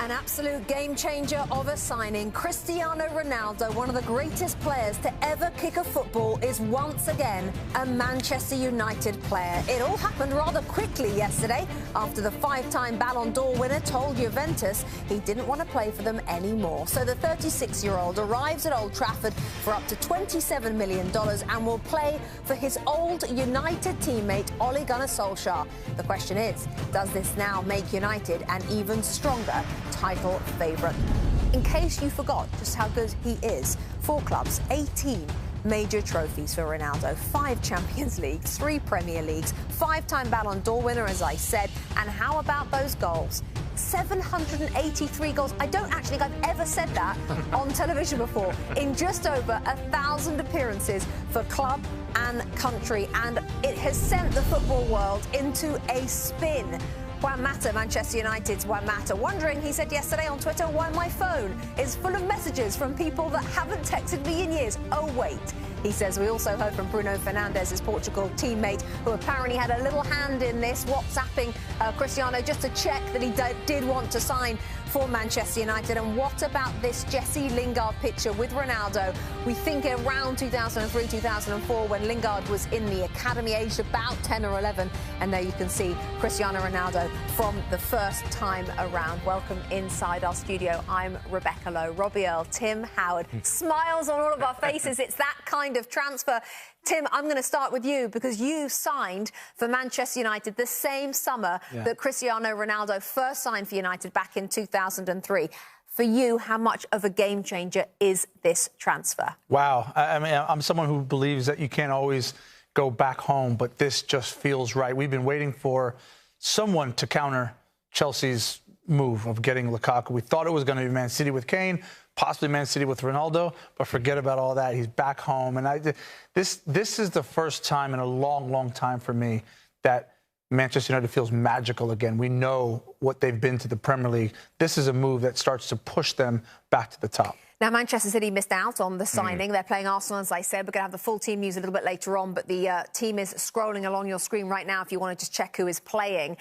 An absolute game-changer of a signing. Cristiano Ronaldo, one of the greatest players to ever kick a football, is once again a Manchester United player. It all happened rather quickly yesterday after the five-time Ballon d'Or winner told Juventus he didn't want to play for them anymore. So the 36-year-old arrives at Old Trafford for up to $27 million and will play for his old United teammate Ole Gunnar Solskjaer. The question is, does this now make United an even stronger title favourite? In case you forgot just how good he is, 4 clubs, 18 major trophies for Ronaldo, 5 Champions Leagues, 3 Premier Leagues, 5-time Ballon d'Or winner, as I said. And how about those goals? 783 goals. I don't actually think I've ever said that on television before. In just over 1,000 appearances for club and country. And it has sent the football world into a spin. Juan Mata, Manchester United's Juan Mata, wondering, he said yesterday on Twitter, why my phone is full of messages from people that haven't texted me in years. Oh, wait. He says we also heard from Bruno Fernandes, his Portugal teammate, who apparently had a little hand in this, WhatsApping Cristiano just to check that he did want to sign for Manchester United. And what about this Jesse Lingard picture with Ronaldo? We think around 2003, 2004, when Lingard was in the academy, aged about 10 or 11. And there you can see Cristiano Ronaldo from the first time around. Welcome inside our studio. I'm Rebecca Lowe, Robbie Earle, Tim Howard. Smiles on all of our faces. It's that kind of transfer. Tim, I'm going to start with you because you signed for Manchester United the same summer that Cristiano Ronaldo first signed for United back in 2003. For you, how much of a game changer is this transfer? Wow. I mean, I'm someone who believes that you can't always go back home, but this just feels right. We've been waiting for someone to counter Chelsea's move of getting Lukaku. We thought it was going to be Man City with Kane, possibly Man City with Ronaldo, but forget about all that. He's back home. And this is the first time in a long, long time for me that Manchester United feels magical again. We know what they've been to the Premier League. This is a move that starts to push them back to the top. Now, Manchester City missed out on the signing. They're playing Arsenal, as I said. We're going to have the full team news a little bit later on, but the team is scrolling along your screen right now if you want to just check who is playing.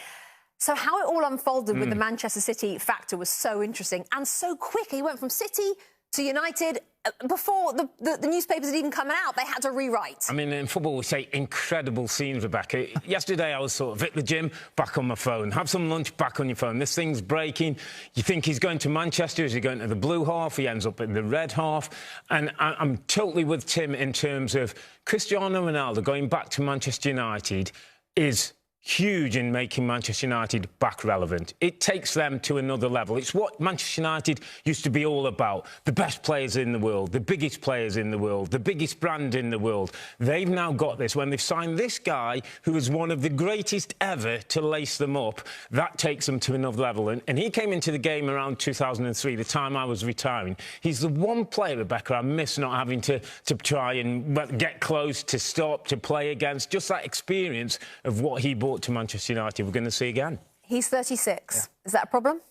So how it all unfolded with the Manchester City factor was so interesting and so quick. He went from City to United before the newspapers had even come out. They had to rewrite. I mean, in football, we say incredible scenes, Rebecca. Yesterday, I was sort of at the gym, back on my phone. Have some lunch, back on your phone. This thing's breaking. You think he's going to Manchester? Is he going to the blue half? He ends up in the red half. And I'm totally with Tim in terms of Cristiano Ronaldo going back to Manchester United is huge in making Manchester United back relevant. It takes them to another level. It's what Manchester United used to be all about. The best players in the world, the biggest players in the world, the biggest brand in the world. They've now got this. When they've signed this guy, who is one of the greatest ever to lace them up, that takes them to another level. And he came into the game around 2003, the time I was retiring. He's the one player, Rebecca, I miss not having to try and get close, to stop, to play against. Just that experience of what he brought to Manchester United, we're going to see again. He's 36. Yeah. Is that a problem?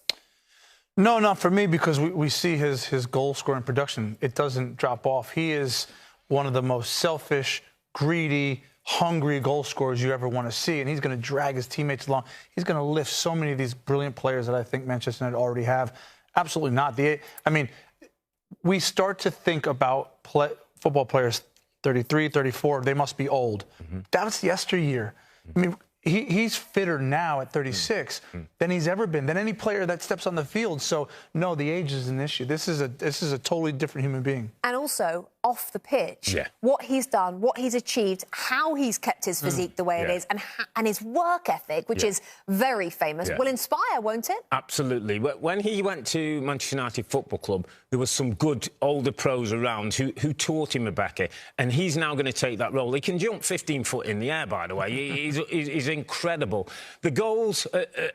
No, not for me, because we see his goal-scoring production. It doesn't drop off. He is one of the most selfish, greedy, hungry goal scorers you ever want to see, and he's going to drag his teammates along. He's going to lift so many of these brilliant players that I think Manchester United already have. Absolutely not. I mean, we start to think about football players 33, 34, they must be old. That's yesteryear. I mean, he's fitter now at 36 than he's ever been, than any player that steps on the field. So, no, the age is an issue. This is a totally different human being. And also, off the pitch, what he's done, what he's achieved, how he's kept his physique the way it is, and his work ethic, which is very famous, will inspire, won't it? Absolutely. When he went to Manchester United Football Club, there was some good older pros around who taught him, Rebecca, and he's now going to take that role. He can jump 15 foot in the air, by the way. He's incredible. The goals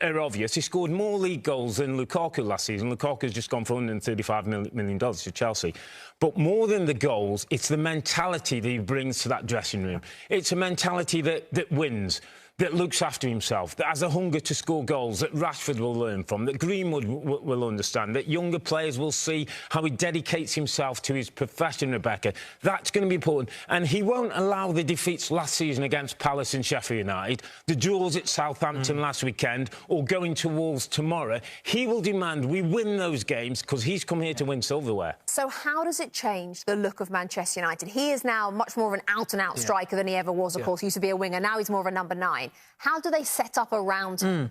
are obvious. He scored more league goals than Lukaku last season. Lukaku's just gone for $135 million to Chelsea. But more than the goals, it's the mentality that he brings to that dressing room. It's a mentality that wins. that looks after himself, that has a hunger to score goals, that Rashford will learn from, that Greenwood will understand, that younger players will see how he dedicates himself to his profession, Rebecca. That's going to be important. And he won't allow the defeats last season against Palace and Sheffield United, the draws at Southampton last weekend, or going to Wolves tomorrow. He will demand we win those games because he's come here to win silverware. So how does it change the look of Manchester United? He is now much more of an out-and-out striker than he ever was, of course. He used to be a winger. Now he's more of a number 9. How do they set up around him?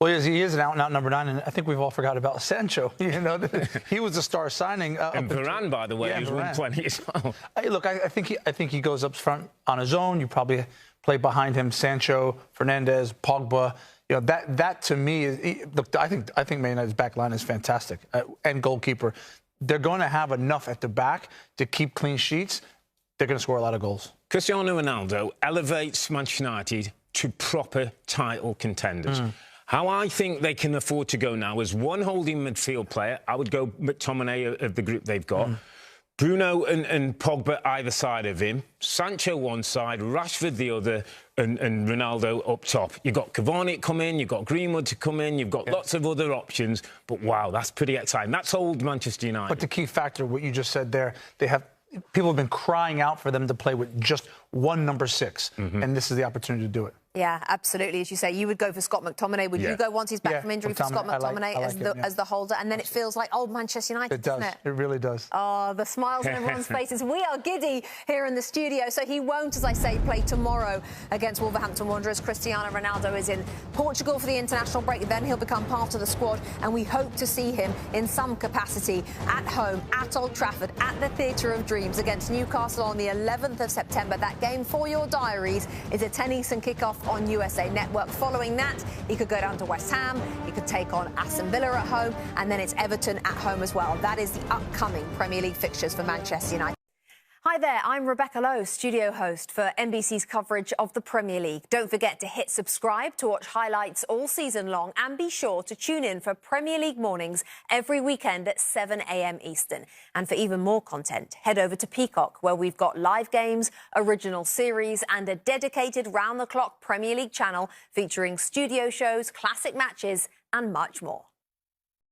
Well, he is an out-and-out number 9, and I think we've all forgot about Sancho. You know, he was the star signing. And Varane, by the way, who's won plenty as well. Look, I think he goes up front on his own. You probably play behind him Sancho, Fernandes, Pogba. You know, that to me is look. I think Man United's back line is fantastic, and goalkeeper. They're going to have enough at the back to keep clean sheets. They're going to score a lot of goals. Cristiano Ronaldo elevates Manchester United to proper title contenders. How I think they can afford to go now is one holding midfield player. I would go McTominay of the group they've got. Bruno and Pogba either side of him. Sancho one side, Rashford the other, and Ronaldo up top. You've got Cavani to come in, you've got Greenwood to come in, you've got lots of other options. But, wow, that's pretty exciting. That's old Manchester United. But the key factor, what you just said there, people have been crying out for them to play with just one number 6, and this is the opportunity to do it. Yeah, absolutely. As you say, you would go for Scott McTominay. Would you go once he's back from injury for Scott McTominay as the holder? And then it feels like old Manchester United, It does. doesn't it? It really does. Oh, the smiles on everyone's faces. We are giddy here in the studio. So he won't, as I say, play tomorrow against Wolverhampton Wanderers. Cristiano Ronaldo is in Portugal for the international break. Then he'll become part of the squad. And we hope to see him in some capacity at home, at Old Trafford, at the Theatre of Dreams against Newcastle on the 11th of September. That game for your diaries is a 10 Eastern kickoff on USA Network. Following that, he could go down to West Ham, he could take on Aston Villa at home, and then it's Everton at home as well. That is the upcoming Premier League fixtures for Manchester United. Hi there, I'm Rebecca Lowe, studio host for NBC's coverage of the Premier League. Don't forget to hit subscribe to watch highlights all season long, and be sure to tune in for Premier League mornings every weekend at 7 a.m. Eastern. And for even more content, head over to Peacock, where we've got live games, original series, and a dedicated round-the-clock Premier League channel featuring studio shows, classic matches, and much more.